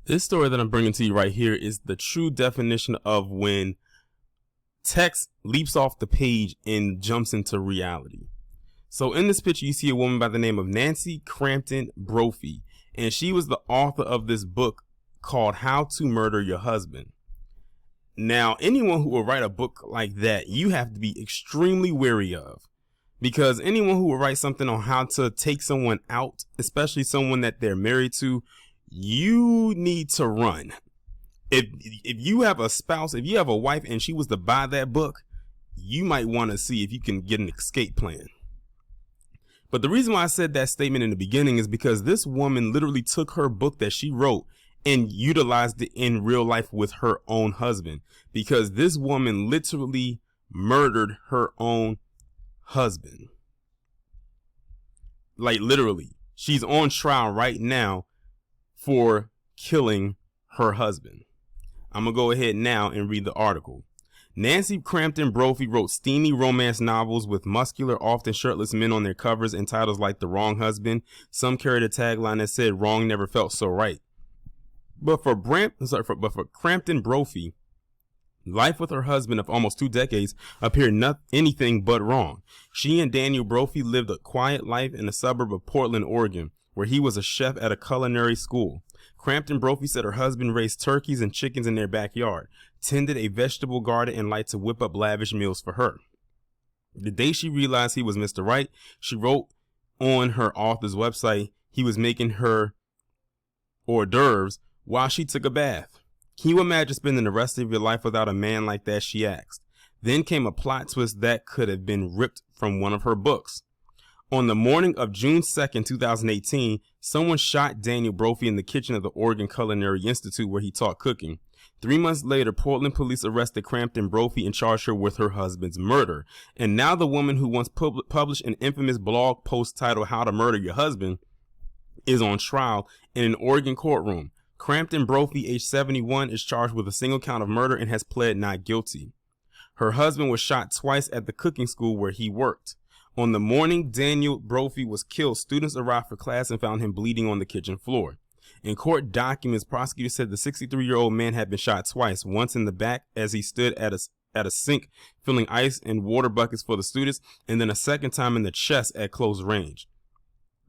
This story that I'm bringing to you right here is the true definition of when text leaps off the page and jumps into reality. So in this picture, you see a woman by the name of Nancy Crampton-Brophy, and she was the author of this book called How to Murder Your Husband. Now, anyone who will write a book like that, you have to be extremely wary of, because anyone who will write something on how to take someone out, especially someone that they're married to, you need to run. If you have a spouse, if you have a wife and she was to buy that book, you might want to see if you can get an escape plan. But the reason why I said that statement in the beginning is because this woman literally took her book that she wrote and utilized it in real life with her own husband, because this woman literally murdered her own husband. Like literally, she's on trial right now for killing her husband. I'm gonna go ahead now and read the article. Nancy Crampton-Brophy wrote steamy romance novels with muscular, often shirtless men on their covers and titles like The Wrong Husband. Some carried a tagline that said, "Wrong never felt so right." But for Crampton-Brophy, life with her husband of almost 2 decades appeared anything but wrong. She and Daniel Brophy lived a quiet life in a suburb of Portland, Oregon, where he was a chef at a culinary school. Crampton-Brophy said her husband raised turkeys and chickens in their backyard, tended a vegetable garden, and liked to whip up lavish meals for her. The day she realized he was Mr. Right, she wrote on her author's website he was making her hors d'oeuvres while she took a bath. Can you imagine spending the rest of your life without a man like that, she asked. Then came a plot twist that could have been ripped from one of her books. On the morning of June 2nd, 2018, someone shot Daniel Brophy in the kitchen of the Oregon Culinary Institute where he taught cooking. 3 months later, Portland police arrested Crampton-Brophy and charged her with her husband's murder. And now the woman who once published an infamous blog post titled How to Murder Your Husband is on trial in an Oregon courtroom. Crampton-Brophy, age 71, is charged with a single count of murder and has pled not guilty. Her husband was shot twice at the cooking school where he worked. On the morning Daniel Brophy was killed, students arrived for class and found him bleeding on the kitchen floor. In court documents, prosecutors said the 63-year-old man had been shot twice, once in the back as he stood at a sink filling ice and water buckets for the students, and then a second time in the chest at close range.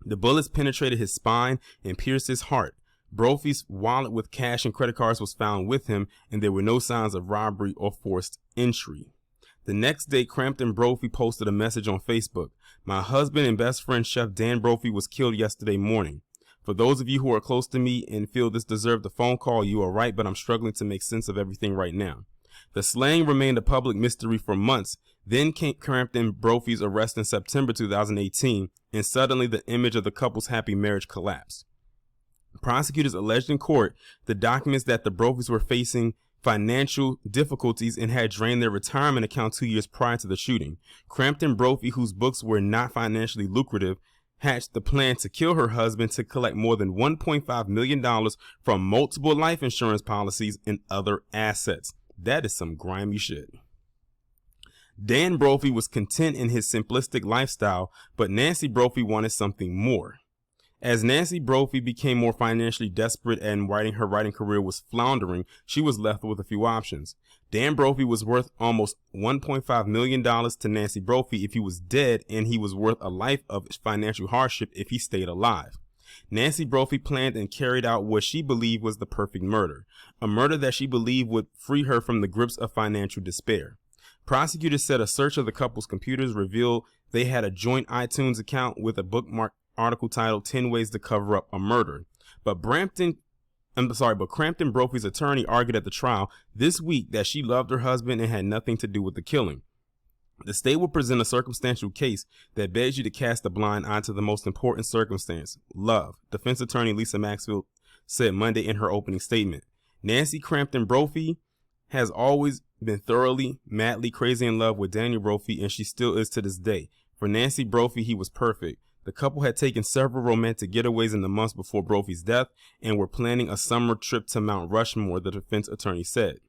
The bullets penetrated his spine and pierced his heart. Brophy's wallet with cash and credit cards was found with him, and there were no signs of robbery or forced entry. The next day, Crampton-Brophy posted a message on Facebook. "My husband and best friend, Chef Dan Brophy, was killed yesterday morning. For those of you who are close to me and feel this deserved a phone call, you are right, but I'm struggling to make sense of everything right now." The slaying remained a public mystery for months. Then came Crampton-Brophy's arrest in September 2018, and suddenly the image of the couple's happy marriage collapsed. Prosecutors alleged in court the documents that the Brophies were facing financial difficulties and had drained their retirement account 2 years prior to the shooting. Crampton-Brophy, whose books were not financially lucrative, hatched the plan to kill her husband to collect more than $1.5 million from multiple life insurance policies and other assets. That is some grimy shit. Dan Brophy was content in his simplistic lifestyle, but Nancy Brophy wanted something more. As Nancy Brophy became more financially desperate and her writing career was floundering, she was left with a few options. Dan Brophy was worth almost $1.5 million to Nancy Brophy if he was dead, and he was worth a life of financial hardship if he stayed alive. Nancy Brophy planned and carried out what she believed was the perfect murder, a murder that she believed would free her from the grips of financial despair. Prosecutors said a search of the couple's computers revealed they had a joint iTunes account with a bookmark article titled 10 Ways to Cover Up a Murder. But Crampton-Brophy's attorney argued at the trial this week that she loved her husband and had nothing to do with the killing. The state will present a circumstantial case that begs you to cast a blind eye to the most important circumstance, love, defense attorney Lisa Maxfield said Monday in her opening statement. Nancy Crampton-Brophy has always been thoroughly, madly crazy in love with Daniel Brophy, and she still is to this day. For Nancy Brophy, he was perfect. The couple had taken several romantic getaways in the months before Brophy's death and were planning a summer trip to Mount Rushmore, the defense attorney said.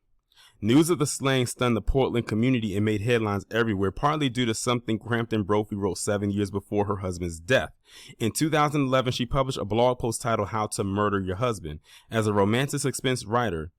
News of the slaying stunned the Portland community and made headlines everywhere, partly due to something Crampton-Brophy wrote 7 years before her husband's death. In 2011, she published a blog post titled How to Murder Your Husband. As a romantic suspense writer,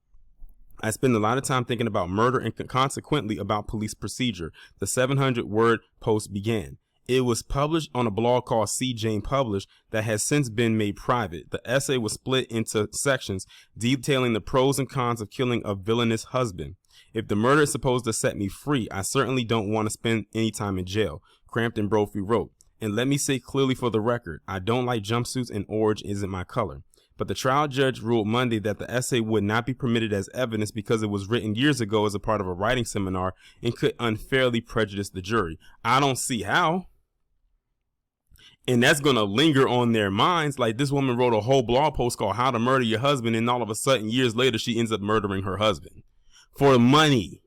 I spend a lot of time thinking about murder and consequently about police procedure. The 700-word post began. It was published on a blog called C. Jane Published that has since been made private. The essay was split into sections detailing the pros and cons of killing a villainous husband. If the murder is supposed to set me free, I certainly don't want to spend any time in jail, Crampton-Brophy wrote. And let me say clearly for the record, I don't like jumpsuits and orange isn't my color. But the trial judge ruled Monday that the essay would not be permitted as evidence because it was written years ago as a part of a writing seminar and could unfairly prejudice the jury. I don't see how. And that's going to linger on their minds. Like, this woman wrote a whole blog post called How to Murder Your Husband, and all of a sudden, years later, she ends up murdering her husband for money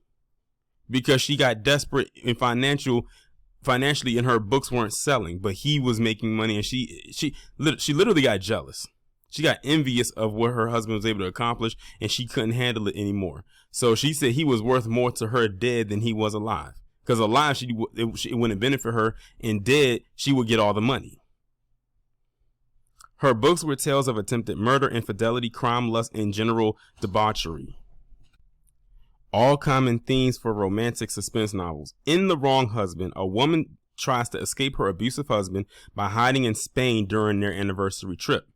because she got desperate and financially, and her books weren't selling, but he was making money, and she literally got jealous. She got envious of what her husband was able to accomplish, and she couldn't handle it anymore. So she said he was worth more to her dead than he was alive. Because alive, it wouldn't benefit her, and dead, she would get all the money. Her books were tales of attempted murder, infidelity, crime, lust, and general debauchery. All common themes for romantic suspense novels. In The Wrong Husband, a woman tries to escape her abusive husband by hiding in Spain during their anniversary trip.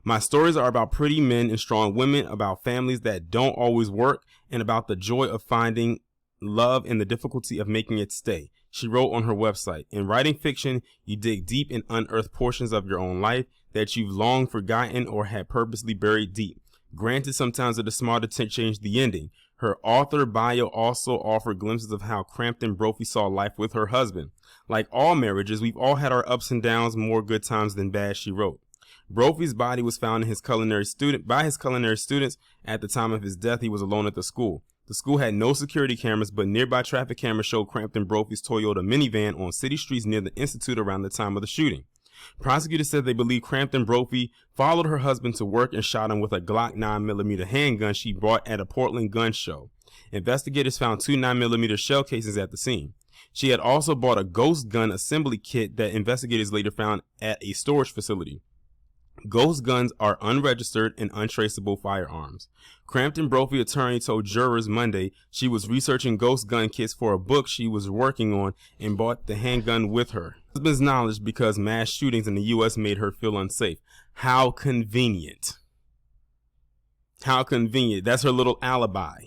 My stories are about pretty men and strong women, about families that don't always work, and about the joy of finding love and the difficulty of making it stay. She wrote on her website, in writing fiction, you dig deep and unearth portions of your own life that you've long forgotten or had purposely buried deep. Granted, sometimes it is smart to change the ending. Her author bio also offered glimpses of how Crampton-Brophy saw life with her husband. Like all marriages, we've all had our ups and downs, more good times than bad, she wrote. Brophy's body was found in by his culinary students. At the time of his death, he was alone at the school. The school had no security cameras, but nearby traffic cameras showed Crampton-Brophy's Toyota minivan on city streets near the Institute around the time of the shooting. Prosecutors said they believe Crampton-Brophy followed her husband to work and shot him with a Glock 9mm handgun she bought at a Portland gun show. Investigators found 2 9mm shell casings at the scene. She had also bought a ghost gun assembly kit that investigators later found at a storage facility. Ghost guns are unregistered and untraceable firearms. Crampton-Brophy attorney told jurors Monday she was researching ghost gun kits for a book she was working on and bought the handgun with her husband's knowledge because mass shootings in the U.S. made her feel unsafe. How convenient. How convenient. That's her little alibi.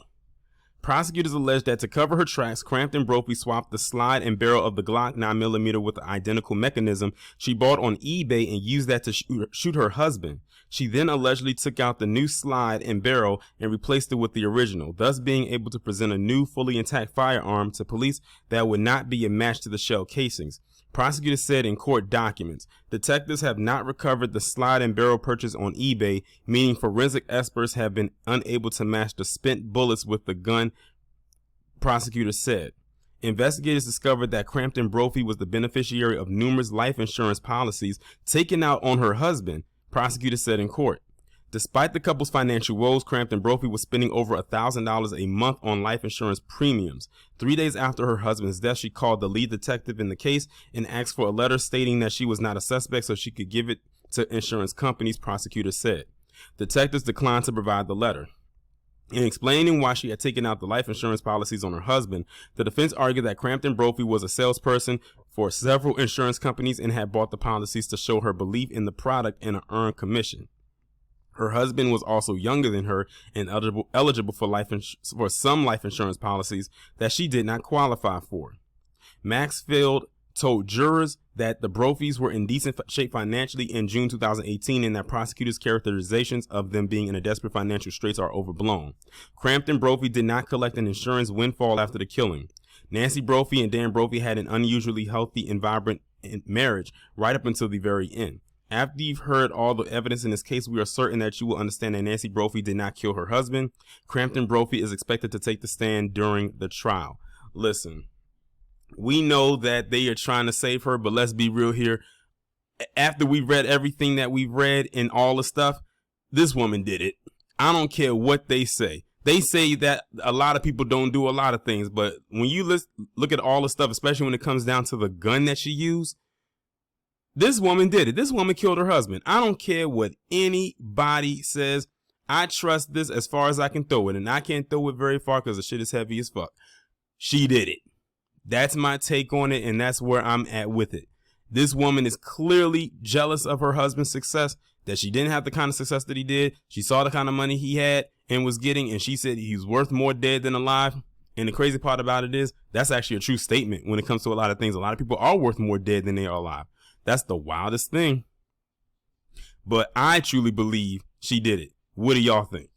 Prosecutors alleged that to cover her tracks, Crampton-Brophy swapped the slide and barrel of the Glock 9mm with the identical mechanism she bought on eBay and used that to shoot her husband. She then allegedly took out the new slide and barrel and replaced it with the original, thus being able to present a new, fully intact firearm to police that would not be a match to the shell casings. Prosecutors said in court documents, detectives have not recovered the slide and barrel purchase on eBay, meaning forensic experts have been unable to match the spent bullets with the gun, prosecutors said. Investigators discovered that Crampton-Brophy was the beneficiary of numerous life insurance policies taken out on her husband, prosecutors said in court. Despite the couple's financial woes, Crampton-Brophy was spending over $1,000 a month on life insurance premiums. 3 days after her husband's death, she called the lead detective in the case and asked for a letter stating that she was not a suspect so she could give it to insurance companies, prosecutors said. Detectives declined to provide the letter. In explaining why she had taken out the life insurance policies on her husband, the defense argued that Crampton-Brophy was a salesperson for several insurance companies and had bought the policies to show her belief in the product and earn commission. Her husband was also younger than her and eligible for some life insurance policies that she did not qualify for. Maxfield told jurors that the Brophies were in decent shape financially in June 2018 and that prosecutors' characterizations of them being in a desperate financial straits are overblown. Crampton-Brophy did not collect an insurance windfall after the killing. Nancy Brophy and Dan Brophy had an unusually healthy and vibrant marriage right up until the very end. After you've heard all the evidence in this case, we are certain that you will understand that Nancy Brophy did not kill her husband. Crampton-Brophy is expected to take the stand during the trial. Listen, we know that they are trying to save her, but let's be real here. After we read everything that we've read and all the stuff, this woman did it. I don't care what they say. they say that a lot of people don't do a lot of things, but when you look at all the stuff, especially when it comes down to the gun that she used, this woman did it. This woman killed her husband. I don't care what anybody says. I trust this as far as I can throw it, and I can't throw it very far because the shit is heavy as fuck. She did it. That's my take on it, and that's where I'm at with it. This woman is clearly jealous of her husband's success, that she didn't have the kind of success that he did. She saw the kind of money he had and was getting, and she said he's worth more dead than alive. And the crazy part about it is that's actually a true statement when it comes to a lot of things. A lot of people are worth more dead than they are alive. That's the wildest thing. But I truly believe she did it. What do y'all think?